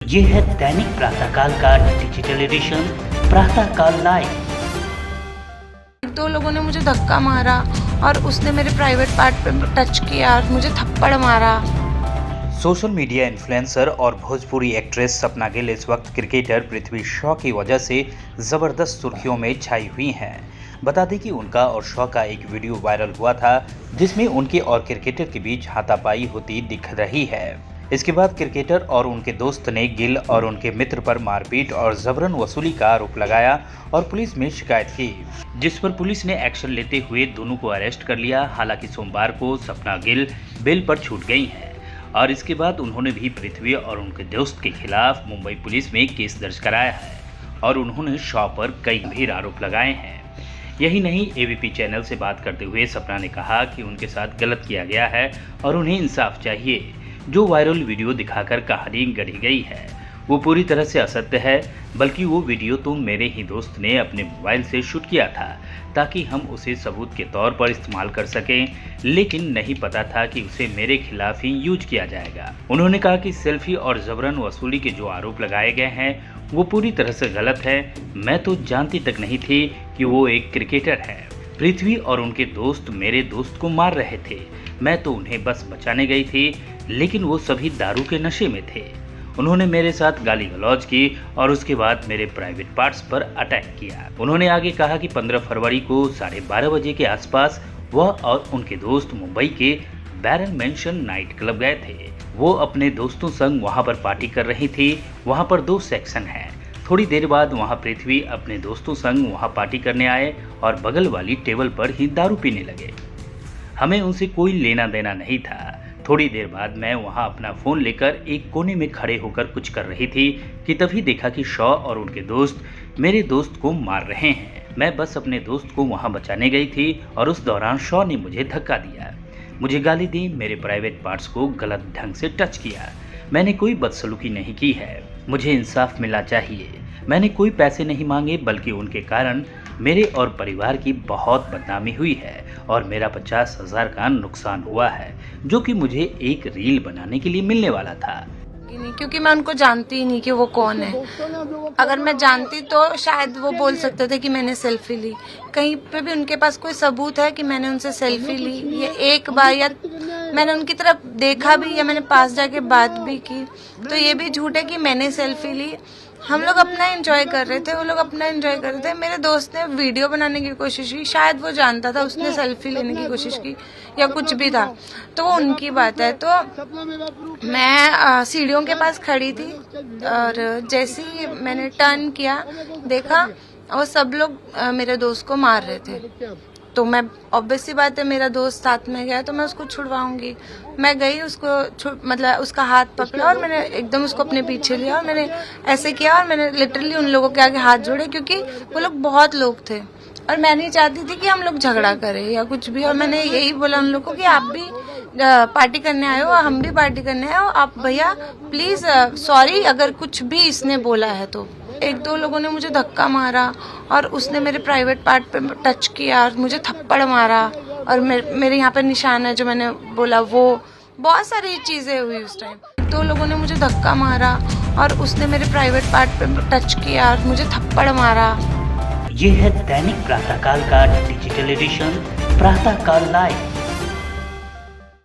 ये है दैनिक प्रातःकाल का डिजिटल एडिशन प्रातःकाल लाइव। दो लोगों ने मुझे धक्का मारा और उसने मेरे प्राइवेट पार्ट पे टच किया और मुझे थप्पड़ मारा। सोशल मीडिया इन्फ्लुएंसर और भोजपुरी एक्ट्रेस सपना गिल इस वक्त क्रिकेटर पृथ्वी शॉ की वजह से जबरदस्त सुर्खियों में छाई हुई हैं। बता दें कि उनका और शॉ का एक वीडियो वायरल हुआ था जिसमें उनके और क्रिकेटर के बीच हाथापाई होती दिख रही है। इसके बाद क्रिकेटर और उनके दोस्त ने गिल और उनके मित्र पर मारपीट और जबरन वसूली का आरोप लगाया और पुलिस में शिकायत की, जिस पर पुलिस ने एक्शन लेते हुए दोनों को अरेस्ट कर लिया। हालांकि सोमवार को सपना गिल बेल पर छूट गई हैं और इसके बाद उन्होंने भी पृथ्वी और उनके दोस्त के खिलाफ मुंबई पुलिस में केस दर्ज कराया है और उन्होंने शॉ पर कई गंभीर आरोप लगाए हैं। यही नहीं, एबीपी चैनल से बात करते हुए सपना ने कहा कि उनके साथ गलत किया गया है और उन्हें इंसाफ चाहिए। जो वायरल वीडियो दिखाकर कहानी गढ़ी गई है वो पूरी तरह से असत्य है, बल्कि वो वीडियो तो मेरे ही दोस्त ने अपने मोबाइल से शूट किया था ताकि हम उसे सबूत के तौर पर इस्तेमाल कर सकें, लेकिन नहीं पता था कि उसे मेरे खिलाफ ही यूज किया जाएगा। उन्होंने कहा कि सेल्फी और जबरन वसूली के जो आरोप लगाए गए हैं वो पूरी तरह से गलत है। मैं तो जानती तक नहीं थी कि वो एक क्रिकेटर है। पृथ्वी और उनके दोस्त मेरे दोस्त को मार रहे थे, मैं तो उन्हें बस बचाने गई थी, लेकिन वो सभी दारू के नशे में थे। उन्होंने मेरे साथ गाली गलौज की और उसके बाद मेरे प्राइवेट पार्ट्स पर अटैक किया। उन्होंने आगे कहा कि 15 फरवरी को 12:30 बजे के आसपास वह और उनके दोस्त मुंबई के बैरल मेंशन नाइट क्लब गए थे। वो अपने दोस्तों संग वहां पर पार्टी कर रही थी। वहां पर 2 सेक्शन हैं। थोड़ी देर बाद वहां पृथ्वी अपने दोस्तों संग वहां पार्टी करने आए और बगल वाली टेबल पर ही दारू पीने लगे। हमें उनसे कोई लेना देना नहीं था। थोड़ी देर बाद मैं वहां अपना फ़ोन लेकर एक कोने में खड़े होकर कुछ कर रही थी कि तभी देखा कि शॉ और उनके दोस्त मेरे दोस्त को मार रहे हैं। मैं बस अपने दोस्त को वहां बचाने गई थी और उस दौरान शॉ ने मुझे धक्का दिया, मुझे गाली दी, मेरे प्राइवेट पार्ट्स को गलत ढंग से टच किया। मैंने कोई बदसलूकी नहीं की है, मुझे इंसाफ मिलना चाहिए। मैंने कोई पैसे नहीं मांगे, बल्कि उनके कारण मेरे और परिवार की बहुत बदनामी हुई है और मेरा 50,000 का नुकसान हुआ है, जो कि मुझे एक रील बनाने के लिए मिलने वाला था। नहीं, क्योंकि मैं उनको जानती ही नहीं कि वो कौन है। अगर मैं जानती तो शायद वो बोल सकते थे कि मैंने सेल्फी ली। कहीं पे भी उनके पास कोई सबूत है कि मैंने उनसे सेल्फी ली? ये एक बार या मैंने उनकी तरफ देखा भी या मैंने पास जाके बात भी की, तो ये भी झूठ है कि मैंने सेल्फी ली। हम लोग अपना एंजॉय कर रहे थे, वो लोग अपना एंजॉय कर रहे थे। मेरे दोस्त ने वीडियो बनाने की कोशिश की, शायद वो जानता था, उसने सेल्फी लेने की कोशिश की या कुछ भी था, तो वो उनकी बात है। तो मैं सीढ़ियों के पास खड़ी थी और जैसे ही मैंने टर्न किया देखा वो सब लोग मेरे दोस्त को मार रहे थे। तो मैं ऑब्वियस सी बात है, मेरा दोस्त साथ में गया तो मैं उसको छुड़वाऊंगी। मैं गई, उसको मतलब उसका हाथ पकड़ा और मैंने एकदम उसको अपने पीछे लिया और मैंने ऐसे किया और मैंने लिटरली उन लोगों के आगे हाथ जोड़े, क्योंकि वो लोग बहुत लोग थे और मैं नहीं चाहती थी कि हम लोग झगड़ा करें या कुछ भी। और मैंने यही बोला उन लोगों को कि आप भी पार्टी करने आए हो, हम भी पार्टी करने आए हो, आप भैया प्लीज सॉरी अगर कुछ भी इसने बोला है तो। 1-2 लोगों ने मुझे धक्का मारा और उसने मेरे प्राइवेट पार्ट पे टच किया और मुझे थप्पड़ मारा और मेरे यहाँ पे निशान है जो मैंने बोला, वो बहुत सारी चीजें हुई उस टाइम। 2 लोगों ने मुझे धक्का मारा और उसने मेरे प्राइवेट पार्ट पे टच किया और मुझे थप्पड़ मारा। ये है दैनिक प्रातःकाल का डिजिटल एडिशन प्रातःकाल लाइव।